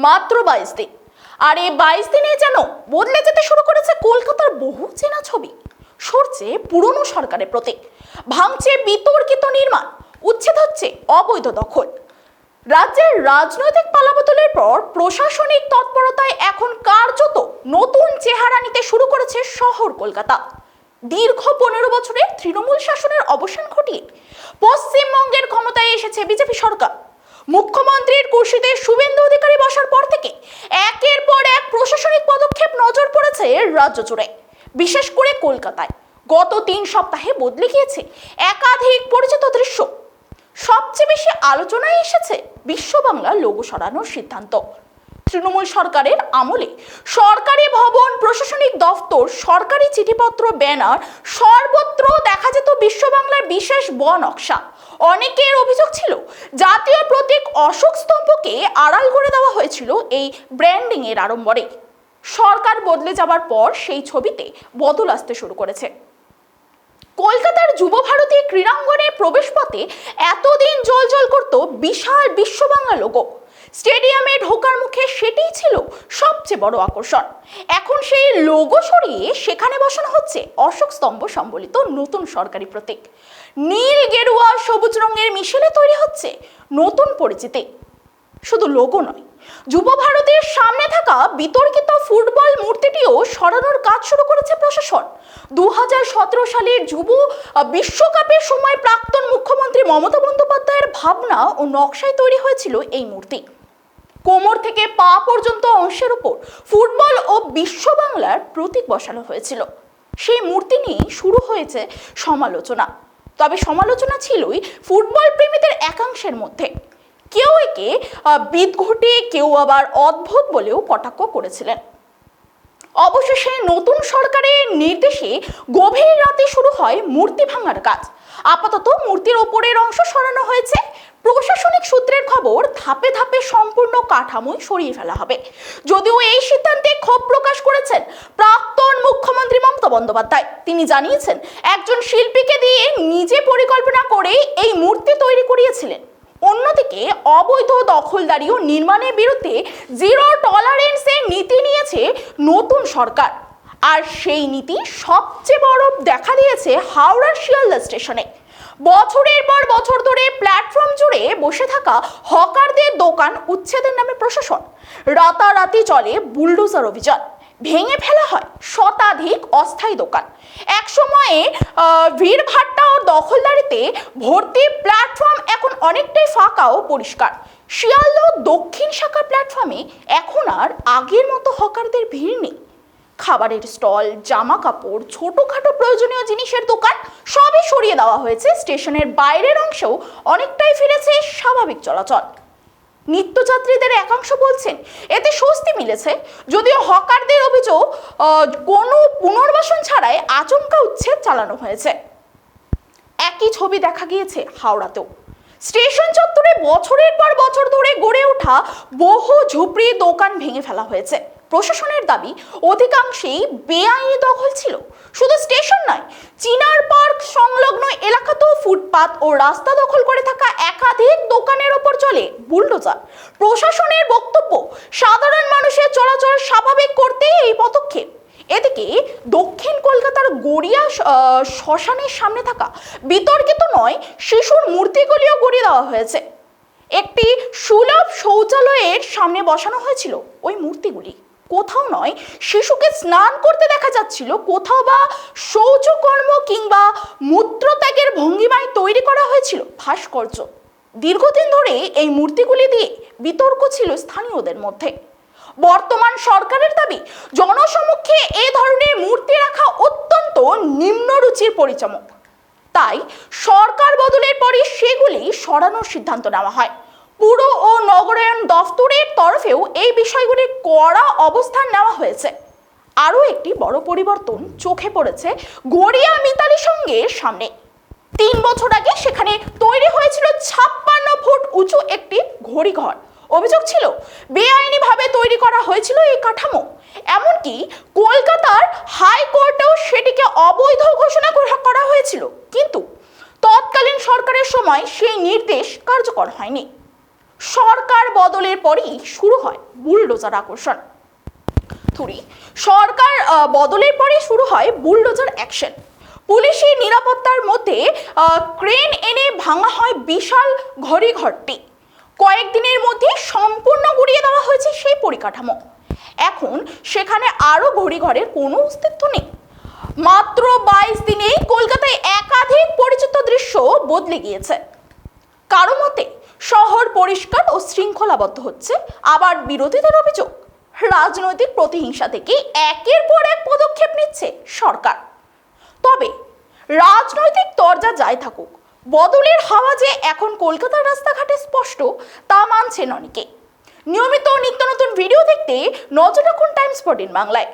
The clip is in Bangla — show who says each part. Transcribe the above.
Speaker 1: মাত্র 22 দিন, আর এই 22 দিনে যেন বদলে যেতে শুরু করেছে কলকাতার বহু চেনা ছবি। সরছে পুরনো সরকারের প্রতীক, ভাঙছে বিতর্কিত নির্মাণ, উচ্ছেদ হচ্ছে অবৈধ দখল। রাজ্যের রাজনৈতিক পালাবদলের পর প্রশাসনিক তৎপরতায় এখন কার্যত নতুন চেহারা নিতে শুরু করেছে শহর কলকাতা। দীর্ঘ 15 বছরের তৃণমূল শাসনের অবসান ঘটিয়ে পশ্চিমবঙ্গের ক্ষমতায় এসেছে বিজেপি সরকার। মুখ্যমন্ত্রীর কুর্সিতে শুভেন্দু অধিকারী বসার পর থেকে একের পর এক প্রশাসনিক পদক্ষেপ নজর পড়েছে রাজ্য জুড়ে, বিশেষ করে কলকাতায়। গত 3 সপ্তাহে বদলে গিয়েছে একাধিক পরিচিত দৃশ্য। সবচেয়ে বেশি আলোচনায় এসেছে বিশ্ব বাংলা লোগো সরানোর সিদ্ধান্ত। তৃণমূল সরকারের আমলে সরকারি ভবন, প্রশাসনিক দফতর, সরকারি চিঠিপত্র, ব্যানার সর্বত্র দেখা যেত বিশ্ব বাংলার বিশেষ নকশা। অনেকের অভিযোগ ছিল জাতীয় প্রতীক অশোক স্তম্ভকে আড়াল করে দেওয়া হয়েছিল এই ব্র্যান্ডিং এর আড়ম্বরে। সরকার বদলে যাবার পর সেই ছবিতে বদল আসতে শুরু করেছে। কলকাতার যুব ভারতী ক্রীড়াঙ্গনের প্রবেশপথে এতদিন জ্বলজ্বল করত বিশাল বিশ্ব বাংলা লোগো। স্টেডিয়ামে ঢোকার মুখে সেটাই ছিল সবচেয়ে বড় আকর্ষণ। এখন সেই লোগো সরিয়ে সেখানে বসানো হচ্ছে অশোক স্তম্ভ সম্বলিত নতুন সরকারি প্রতীক। নীল, গেরুয়া, সবুজ রঙের মিশেলে তৈরি হচ্ছে নতুন পরিচিতি। শুধু লোগো নয়, যুব ভারতের সামনে থাকা বিতর্কিত ফুটবল মূর্তিটিও সরানোর কাজ শুরু করেছে প্রশাসন। 2017 সালের যুব বিশ্বকাপের সময় প্রাক্তন মুখ্যমন্ত্রী মমতা বন্দ্যোপাধ্যায়ের ভাবনা ও নকশায় তৈরি হয়েছিল এই মূর্তি। কোমর থেকে পা পর্যন্ত অংশের উপর ফুটবল ও বিশ্ব বাংলার প্রতীক বসানো হয়েছিল। সেই মূর্তি নিয়ে শুরু হয়েছে সমালোচনা। তবে সমালোচনা ছিলই ফুটবল প্রেমীদের একাংশের মধ্যে। কেউ একে বিদঘুটে, কেউ আবার অদ্ভুত বলেও কটাক্ষ করেছিলেন। অবশেষে নতুন সরকারের নির্দেশে গভীর রাতে শুরু হয় মূর্তি ভাঙার কাজ। আপাতত মূর্তির ওপরের অংশ সরানো হয়েছে। প্রশাসনিক সূত্রের খবর, ধাপে ধাপে সম্পূর্ণ কাঠামোই সরিয়ে ফেলা হবে। যদিও এই সিদ্ধান্তে ক্ষোভ প্রকাশ করেছেন প্রাক্তন মুখ্যমন্ত্রী মমতা বন্দ্যোপাধ্যায়। তিনি জানিয়েছেন, একজন শিল্পীকে দিয়ে নিজে পরিকল্পনা করে এই মূর্তি তৈরি করিয়েছিলেন। অন্যদিকে অবৈধ দখলদারি ও নির্মাণের বিরুদ্ধে জিরো টলারেন্সের নীতি নিয়েছে নতুন সরকার। আর সেই নীতি সবচেয়ে বড় দেখা দিয়েছে হাওড়ার শিয়ালদা স্টেশনে। বছরের পর বছর ধরে প্ল্যাটফর্ম জুড়ে বসে থাকা হকারদের দোকান উচ্ছেদের নামে প্রশাসন। রাতারাতি চলে বুলডোজার অভিযান, ভেঙে ফেলা হয় শতাধিক অস্থায়ী দোকান। এক সময়ে ভিড়ভাট্টা ও দখলদারিতে ভর্তি প্ল্যাটফর্ম এখন অনেকটাই ফাঁকা ও পরিষ্কার। শিয়ালদহ দক্ষিণ শাখা প্ল্যাটফর্মে এখন আর আগের মতো হকারদের ভিড় নেই। খাবারের স্টল, জামা কাপড়, ছোটখাটো প্রয়োজনীয় জিনিসের দোকান সবই সরিয়ে দেওয়া হয়েছে। স্টেশনের বাইরের অংশেও অনেকটাই ফিরেছে স্বাভাবিক চলাচল। নিত্যযাত্রীদের একাংশ বলছেন এতে স্বস্তি মিলেছে, যদিও হকারদের অভিযোগ কোনো পুনর্বাসন ছাড়াই আচমকা উচ্ছেদ চালানো হয়েছে। একই ছবি দেখা গিয়েছে হাওড়াতেও। স্টেশন চত্বরে বছরের পর বছর ধরে গড়ে ওঠা বহু ঝুপড়ি দোকান ভেঙে ফেলা হয়েছে। প্রশাসনের দাবি, অধিকাংশেই বেআইনি দখল ছিল। শুধু স্টেশন নয়, চিনার পার্ক সংলগ্ন এলাকাতেও ফুটপাত ও রাস্তা দখল করে থাকা একাধিক দোকানের ওপর চলে বুলডোজার। প্রশাসনের বক্তব্য, সাধারণ মানুষের চলাচল স্বাভাবিক করতেই এই পদক্ষেপ। এদিকে দক্ষিণ কলকাতার গড়িয়া শ্মশানের সামনে থাকা বিতর্কিত নয় শিশুর মূর্তিগুলিও গড়িয়ে দেওয়া হয়েছে। একটি সুলভ শৌচালয়ের সামনে বসানো হয়েছিল ওই মূর্তিগুলি। কোথাও নয় শিশুকে স্নান করতে দেখা যাচ্ছিল, কোথাও বা শৌচকর্ম কিংবা মূত্রত্যাগের ভঙ্গিমায় তৈরি করা হয়েছিল ভাস্কর্য। দীর্ঘদিন ধরে এই মূর্তিগুলি দিয়ে বিতর্ক ছিল স্থানীয়দের মধ্যে। বর্তমান সরকারের দাবি, জনসমক্ষে এ ধরনের মূর্তি রাখা অত্যন্ত নিম্নরুচির পরিচামক। তাই সরকার বদলের পরই সেগুলি সরানোর সিদ্ধান্ত নেওয়া হয়। পুর ও নগরায়ণ দফতরের তরফেও এই বিষয়গুলির কড়া অবস্থান নেওয়া হয়েছে। আরও একটি বড় পরিবর্তন চোখে পড়েছে গড়িয়া মিতালি সঙ্গের সামনে। 3 বছর আগে সেখানে তৈরি হয়েছিল 56 ফুট উঁচু একটি ঘড়িঘর। অভিযোগ ছিল বেআইনিভাবে তৈরি করা হয়েছিল এই কাঠামো। এমনকি কলকাতার হাইকোর্টেও সেটিকে অবৈধ ঘোষণা করা হয়েছিল, কিন্তু তৎকালীন সরকারের সময় সেই নির্দেশ কার্যকর হয়নি। সরকার বদলের পরই শুরু হয় বুলডোজার আকর্ষণ। সরকার বদলের পরে শুরু হয় বুলডোজার অ্যাকশন। পুলিশি নিরাপত্তার মধ্যে ক্রেন এনে ভাঙা হয় বিশাল ঘরটি। কয়েকদিনের মধ্যে সম্পূর্ণ গুড়িয়ে দেওয়া হয়েছে সেই পরিকাঠামো। এখন সেখানে আরো ঘরের কোনো অস্তিত্ব নেই। মাত্র 22 দিনেই কলকাতায় একাধিক পরিচিত দৃশ্য বদলে গিয়েছে। কারো মতে শহর পরিষ্কার ও শৃঙ্খলাবদ্ধ হচ্ছে, আবার বিরোধীদের অভিযোগ রাজনৈতিক প্রতিহিংসা থেকে একের পর এক পদক্ষেপ নিচ্ছে সরকার। তবে রাজনৈতিক তরজা যাই থাকুক, বদলের হাওয়া যে এখন কলকাতার রাস্তাঘাটে স্পষ্ট তা মানছেন অনেকে। নিয়মিত নিত্য নতুন ভিডিও দেখতে নজর রাখুন টাইমস 14 বাংলায়।